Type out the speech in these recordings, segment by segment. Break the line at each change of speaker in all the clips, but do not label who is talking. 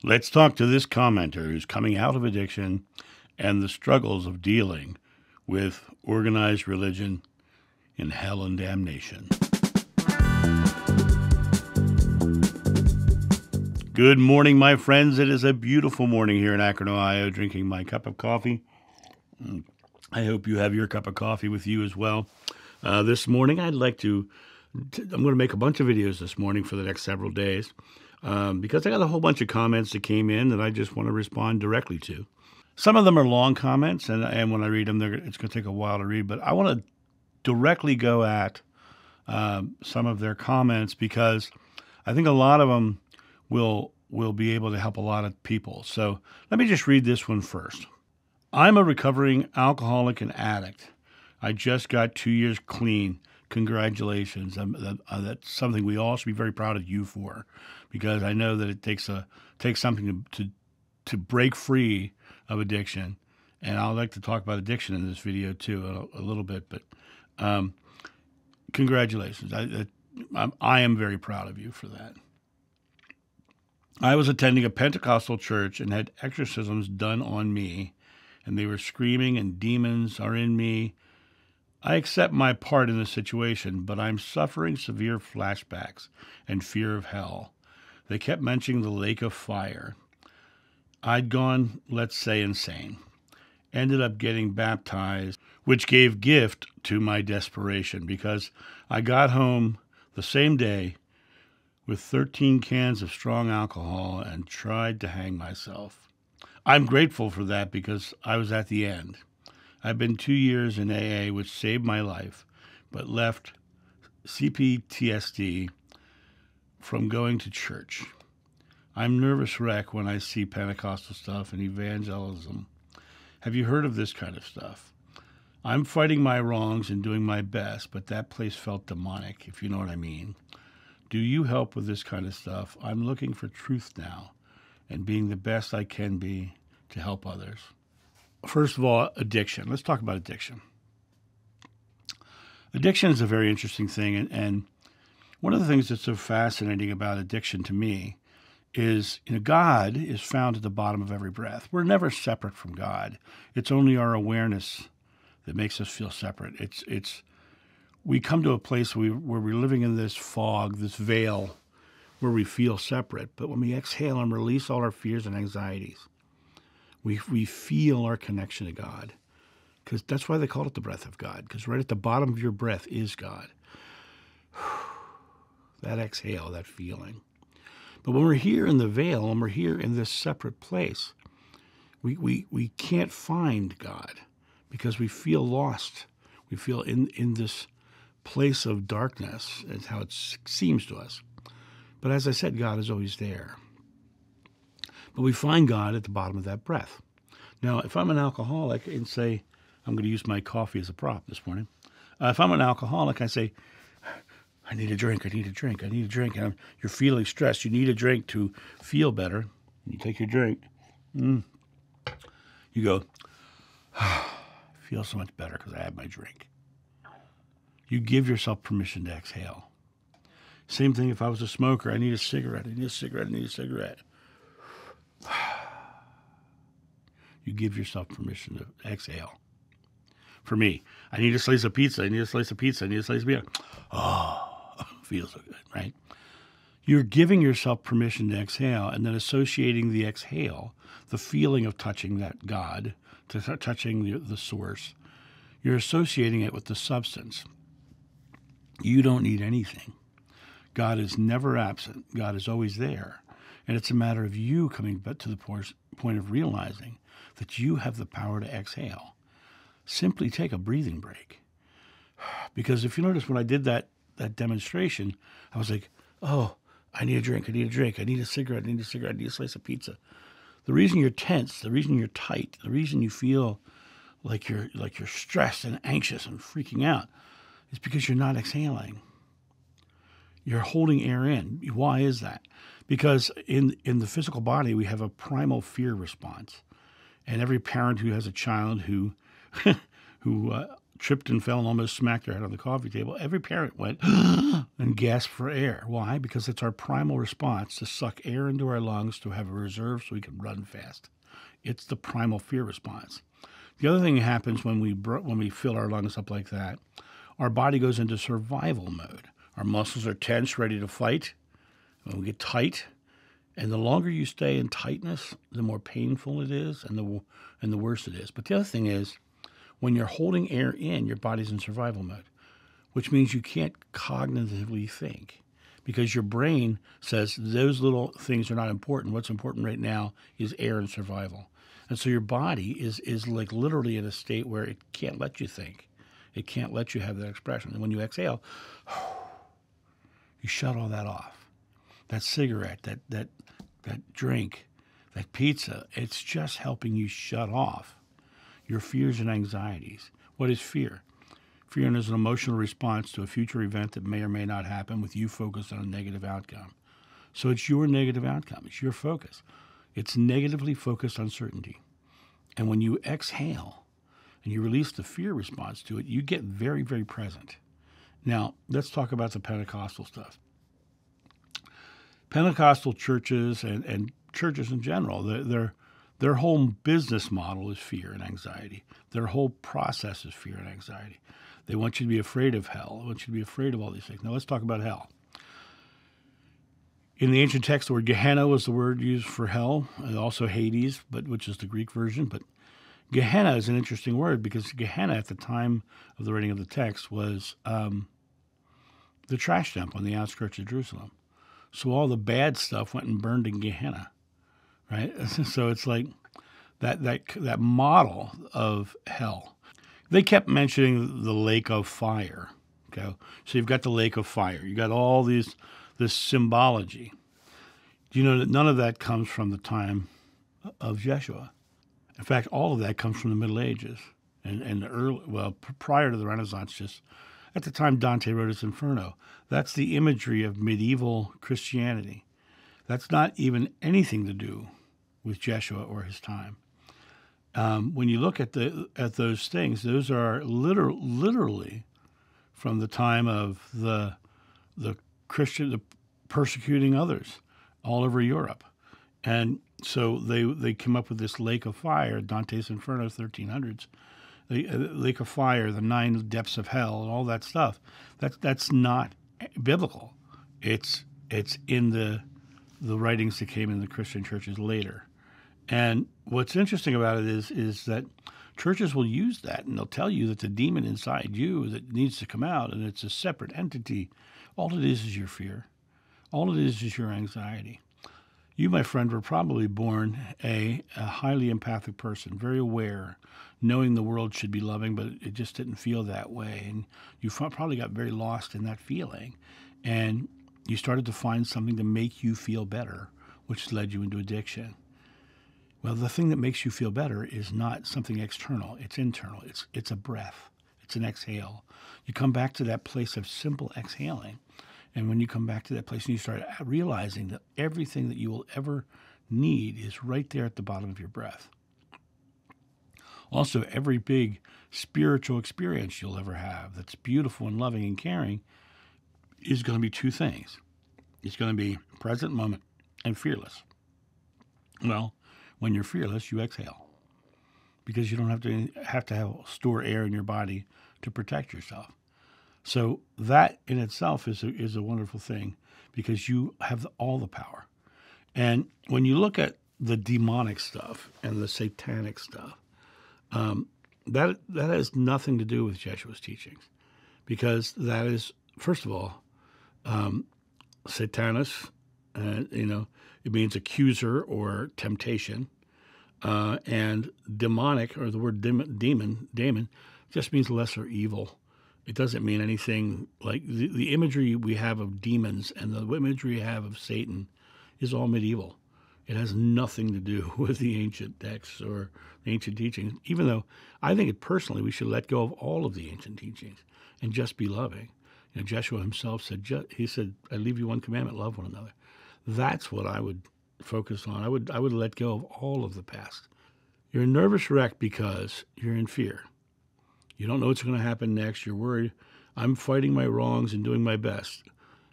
Let's talk to this commenter who's coming out of addiction and the struggles of dealing with organized religion in hell and damnation. Good morning, my friends. It is a beautiful morning here in Akron, Ohio, drinking my cup of coffee. I hope you have your cup of coffee with you as well. This morning, I'm going to make a bunch of videos this morning for the next several days because I got a whole bunch of comments that came in that I just want to respond directly to. Some of them are long comments, and when I read them, it's going to take a while to read, but I want to directly go at some of their comments because I think a lot of them will be able to help a lot of people. So let me just read this one first. I'm a recovering alcoholic and addict. I just got 2 years clean. Congratulations. That's something we all should be very proud of you for, because I know that it takes something to break free of addiction. And I'd like to talk about addiction in this video too a little bit, but congratulations. I am very proud of you for that. I was attending a Pentecostal church and had exorcisms done on me, and they were screaming and demons are in me. I accept my part in the situation, but I'm suffering severe flashbacks and fear of hell. They kept mentioning the lake of fire. I'd gone, let's say, insane. Ended up getting baptized, which gave gift to my desperation because I got home the same day with 13 cans of strong alcohol and tried to hang myself. I'm grateful for that because I was at the end. I've been 2 years in AA, which saved my life, but left CPTSD from going to church. I'm nervous wreck when I see Pentecostal stuff and evangelism. Have you heard of this kind of stuff? I'm fighting my wrongs and doing my best, but that place felt demonic, if you know what I mean. Do you help with this kind of stuff? I'm looking for truth now and being the best I can be to help others. First of all, addiction. Let's talk about addiction. Addiction is a very interesting thing, and one of the things that's so fascinating about addiction to me is, God is found at the bottom of every breath. We're never separate from God. It's only our awareness that makes us feel separate. We come to a place where we're living in this fog, this veil, where we feel separate. But when we exhale and release all our fears and anxieties, we feel our connection to God. Because that's why they call it the breath of God, because right at the bottom of your breath is God. That exhale, that feeling. But when we're here in the veil, and we're here in this separate place, we can't find God because we feel lost. We feel in this place of darkness, is how it seems to us. But as I said, God is always there. But we find God at the bottom of that breath. Now, if I'm an alcoholic and say, I'm going to use my coffee as a prop this morning. If I'm an alcoholic, I say, I need a drink, I need a drink, I need a drink. And you're feeling stressed. You need a drink to feel better. You take your drink. You go, I feel so much better because I had my drink. You give yourself permission to exhale. Same thing if I was a smoker. I need a cigarette. I need a cigarette. I need a cigarette. You give yourself permission to exhale. For me, I need a slice of pizza. I need a slice of pizza. I need a slice of pizza. Oh, feels so good, right? You're giving yourself permission to exhale and then associating the exhale, the feeling of touching that God, touching the source. You're associating it with the substance. You don't need anything. God is never absent. God is always there. And it's a matter of you coming back to the point of realizing that you have the power to exhale. Simply take a breathing break. Because if you notice, when I did that demonstration, I was like, oh, I need a drink, I need a drink, I need a cigarette, I need a cigarette, I need a slice of pizza. The reason you're tense, the reason you're tight, the reason you feel like you're stressed and anxious and freaking out is because you're not exhaling. You're holding air in. Why is that? Because in the physical body, we have a primal fear response. And every parent who has a child who tripped and fell and almost smacked their head on the coffee table, every parent went and gasped for air. Why? Because it's our primal response to suck air into our lungs to have a reserve so we can run fast. It's the primal fear response. The other thing that happens when we fill our lungs up like that, our body goes into survival mode. Our muscles are tense, ready to fight. When we get tight, and the longer you stay in tightness, the more painful it is, and the worse it is. But the other thing is, when you're holding air in, your body's in survival mode, which means you can't cognitively think because your brain says those little things are not important. What's important right now is air and survival. And so your body is like literally in a state where it can't let you think. It can't let you have that expression. And when you exhale, you shut all that off. That cigarette, that drink, that pizza, it's just helping you shut off your fears and anxieties. What is fear? Fear is an emotional response to a future event that may or may not happen with you focused on a negative outcome. So it's your negative outcome. It's your focus. It's negatively focused uncertainty. And when you exhale and you release the fear response to it, you get very, very present. Now, let's talk about the Pentecostal stuff. Pentecostal churches and churches in general, their whole business model is fear and anxiety. Their whole process is fear and anxiety. They want you to be afraid of hell. They want you to be afraid of all these things. Now let's talk about hell. In the ancient text, the word Gehenna was the word used for hell, and also Hades, which is the Greek version. But Gehenna is an interesting word because Gehenna at the time of the writing of the text was the trash dump on the outskirts of Jerusalem. So all the bad stuff went and burned in Gehenna. Right? So it's like that model of hell. They kept mentioning the lake of fire. Okay? So you've got the lake of fire. You got all this symbology. Do you know that none of that comes from the time of Yeshua? In fact, all of that comes from the Middle Ages and prior to the Renaissance, just at the time Dante wrote his Inferno. That's the imagery of medieval Christianity. That's not even anything to do with Yeshua or his time. When you look at those things, those are literally from the time of the persecuting others all over Europe. And so they came up with this lake of fire, Dante's Inferno, 1300s, the lake of fire, the 9 depths of hell, and all that stuff. That's not biblical. It's in the writings that came in the Christian churches later. And what's interesting about it is that churches will use that, and they'll tell you that the demon inside you that needs to come out, and it's a separate entity. All it is your fear. All it is your anxiety. You, my friend, were probably born a highly empathic person, very aware, knowing the world should be loving, but it just didn't feel that way. And you probably got very lost in that feeling. And you started to find something to make you feel better, which led you into addiction. Well, the thing that makes you feel better is not something external. It's internal. It's a breath. It's an exhale. You come back to that place of simple exhaling. And when you come back to that place and you start realizing that everything that you will ever need is right there at the bottom of your breath. Also, every big spiritual experience you'll ever have that's beautiful and loving and caring is going to be 2 things. It's going to be present moment and fearless. Well, when you're fearless, you exhale because you don't have to store air in your body to protect yourself. So that in itself is a wonderful thing because you have all the power. And when you look at the demonic stuff and the satanic stuff, that has nothing to do with Yeshua's teachings because that is, first of all, Satanus, it means accuser or temptation, and demonic, or the word daemon, just means lesser evil. It doesn't mean anything like the imagery we have of demons and the imagery we have of Satan is all medieval. It has nothing to do with the ancient texts or the ancient teachings, even though I think personally we should let go of all of the ancient teachings and just be loving. Joshua himself said, he said, I leave you one commandment, love one another. That's what I would focus on. I would let go of all of the past. You're a nervous wreck because you're in fear. You don't know what's going to happen next. You're worried. I'm fighting my wrongs and doing my best.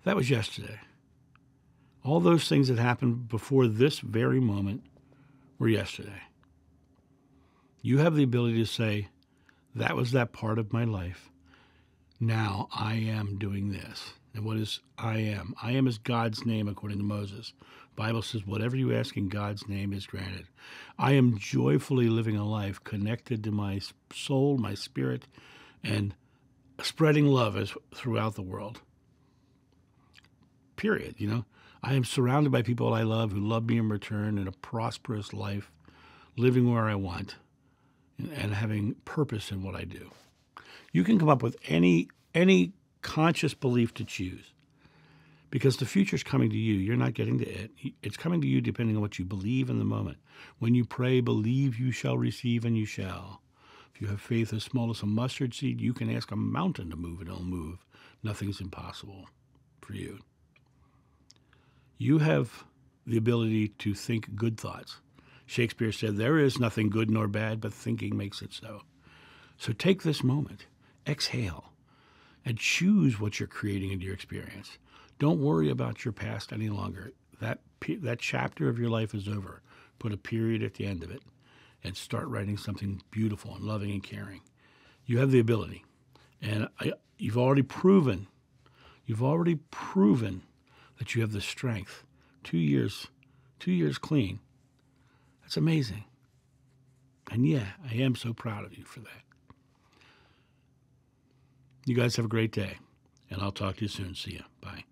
That was yesterday. All those things that happened before this very moment were yesterday. You have the ability to say, that was that part of my life. Now I am doing this. And what is I am? I am is God's name, according to Moses. The Bible says, whatever you ask in God's name is granted. I am joyfully living a life connected to my soul, my spirit, and spreading love throughout the world. Period. I am surrounded by people I love who love me in return, in a prosperous life, living where I want, and having purpose in what I do. You can come up with any conscious belief to choose, because the future's coming to you. You're not getting to it. It's coming to you depending on what you believe in the moment. When you pray, believe you shall receive, and you shall. If you have faith as small as a mustard seed, you can ask a mountain to move, and it'll move. Nothing's impossible for you. You have the ability to think good thoughts. Shakespeare said, there is nothing good nor bad, but thinking makes it so. So take this moment, exhale, and choose what you're creating into your experience. Don't worry about your past any longer. That chapter of your life is over. Put a period at the end of it and start writing something beautiful and loving and caring. You have the ability. And you've already proven that you have the strength. 2 years clean. That's amazing. And yeah, I am so proud of you for that. You guys have a great day, and I'll talk to you soon. See ya. Bye.